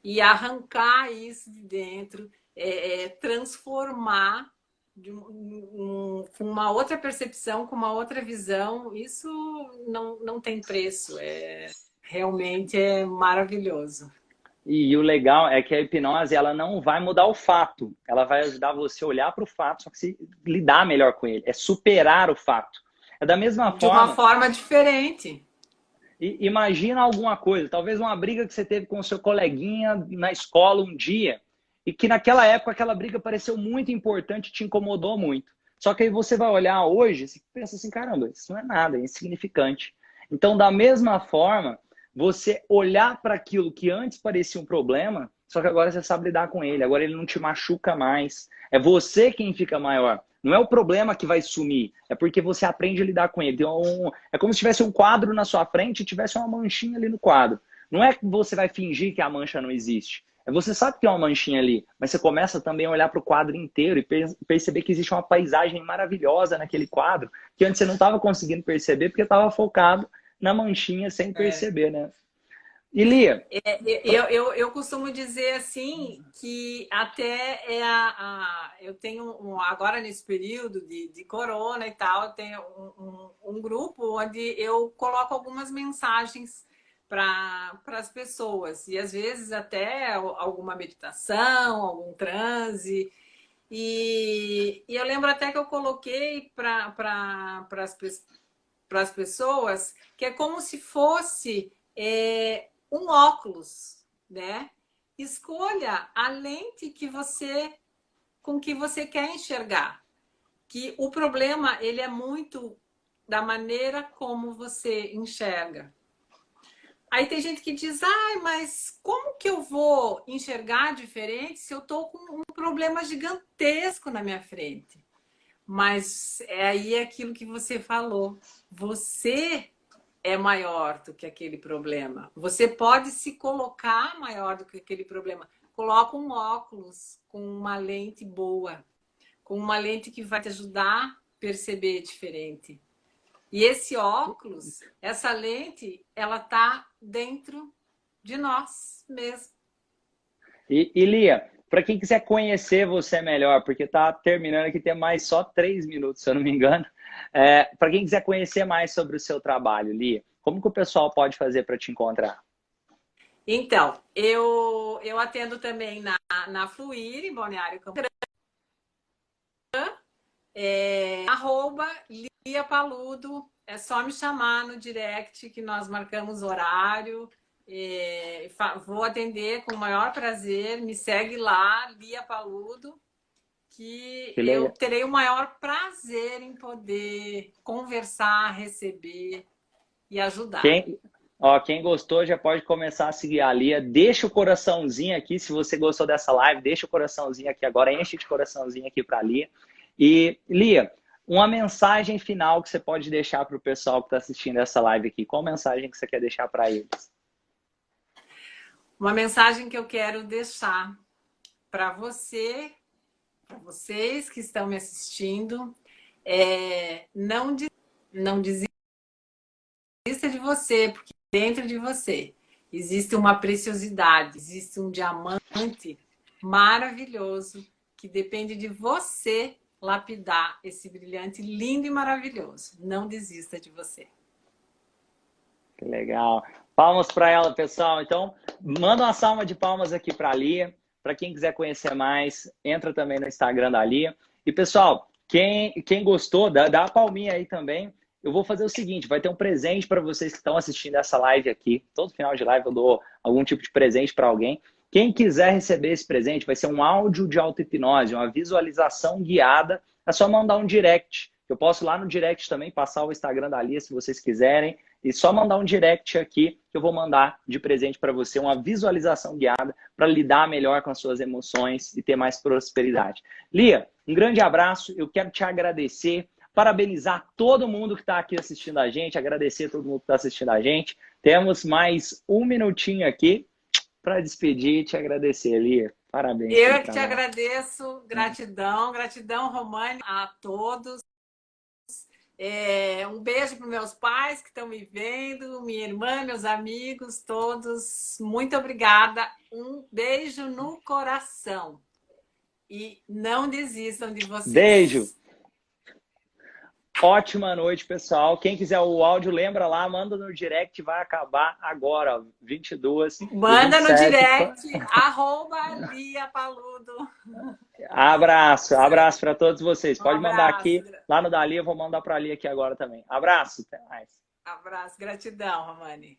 E arrancar isso de dentro, transformar com uma outra percepção, com uma outra visão, isso não tem preço. Realmente é maravilhoso. E o legal é que a hipnose ela não vai mudar o fato, ela vai ajudar você a olhar para o fato, só que se lidar melhor com ele, é superar o fato. É da mesma De uma forma, forma diferente. imagina alguma coisa, talvez uma briga que você teve com o seu coleguinha na escola um dia, e que naquela época aquela briga pareceu muito importante e te incomodou muito. Só que aí você vai olhar hoje e pensa assim, caramba, isso não é nada, é insignificante. Então, da mesma forma, você olhar para aquilo que antes parecia um problema, só que agora você sabe lidar com ele, agora ele não te machuca mais. É você quem fica maior. Não é o problema que vai sumir, é porque você aprende a lidar com ele. Então, é como se tivesse um quadro na sua frente e tivesse uma manchinha ali no quadro. Não é que você vai fingir que a mancha não existe. Você sabe que tem uma manchinha ali, mas você começa também a olhar para o quadro inteiro e perceber que existe uma paisagem maravilhosa naquele quadro, que antes você não estava conseguindo perceber porque estava focado na manchinha sem perceber, né? E Lia? Eu costumo dizer assim que até eu tenho agora nesse período de corona e tal, eu tenho um grupo onde eu coloco algumas mensagens para as pessoas e às vezes até alguma meditação, algum transe. E eu lembro até que eu coloquei para as pessoas que é como se fosse um óculos, né? Escolha a lente com que você quer enxergar. Que o problema ele é muito da maneira como você enxerga. Aí tem gente que diz, mas como que eu vou enxergar diferente se eu estou com um problema gigantesco na minha frente? Mas aí é aquilo que você falou. Você é maior do que aquele problema. Você pode se colocar maior do que aquele problema. Coloca um óculos com uma lente boa, com uma lente que vai te ajudar a perceber diferente. E esse óculos, essa lente, ela tá dentro de nós mesmo. E Lia, para quem quiser conhecer você melhor, porque tá terminando aqui, tem mais só 3 minutos, se eu não me engano. Para quem quiser conhecer mais sobre o seu trabalho, Lia, como que o pessoal pode fazer para te encontrar? Então, eu atendo também na Fluir, em Balneário Camboriú, @Lia Paludo, é só me chamar no direct que nós marcamos horário. Vou atender com o maior prazer. Me segue lá, Lia Paludo, que eu terei o maior prazer em poder conversar, receber e ajudar. Quem gostou já pode começar a seguir a Lia. Deixa o coraçãozinho aqui, se você gostou dessa live, deixa o coraçãozinho aqui agora, enche de coraçãozinho aqui para a Lia. E, Lia, uma mensagem final que você pode deixar para o pessoal que está assistindo essa live aqui. Qual mensagem que você quer deixar para eles? Uma mensagem que eu quero deixar para você, para vocês que estão me assistindo, não desista de você, porque dentro de você existe uma preciosidade, existe um diamante maravilhoso que depende de você lapidar esse brilhante lindo e maravilhoso. Não desista de você. Que legal. Palmas para ela, pessoal. Então, manda uma salva de palmas aqui para a Lia. Para quem quiser conhecer mais, entra também no Instagram da Lia. E, pessoal, quem gostou, dá a palminha aí também. Eu vou fazer o seguinte, vai ter um presente para vocês que estão assistindo essa live aqui. Todo final de live eu dou algum tipo de presente para alguém. Quem quiser receber esse presente, vai ser um áudio de auto-hipnose, uma visualização guiada. É só mandar um direct. Eu posso lá no direct também passar o Instagram da Lia, se vocês quiserem. E só mandar um direct aqui, que eu vou mandar de presente para você uma visualização guiada para lidar melhor com as suas emoções e ter mais prosperidade. Lia, um grande abraço. Eu quero te agradecer. Parabenizar todo mundo que está aqui assistindo a gente, agradecer a todo mundo que está assistindo a gente. Temos mais um minutinho aqui para despedir e te agradecer, Lia. Parabéns. Eu que te agradeço, gratidão, gratidão, Romane, a todos. Um beijo para meus pais que estão me vendo, minha irmã, meus amigos, todos. Muito obrigada. Um beijo no coração. E não desistam de vocês. Beijo. Ótima noite, pessoal. Quem quiser o áudio, lembra lá, manda no direct, vai acabar agora, 22. Manda no direct, @Lia Paludo. Abraço para todos vocês. Pode mandar aqui, lá no da Lia, eu vou mandar para a Lia aqui agora também. Abraço, até mais. Abraço, gratidão, Romane.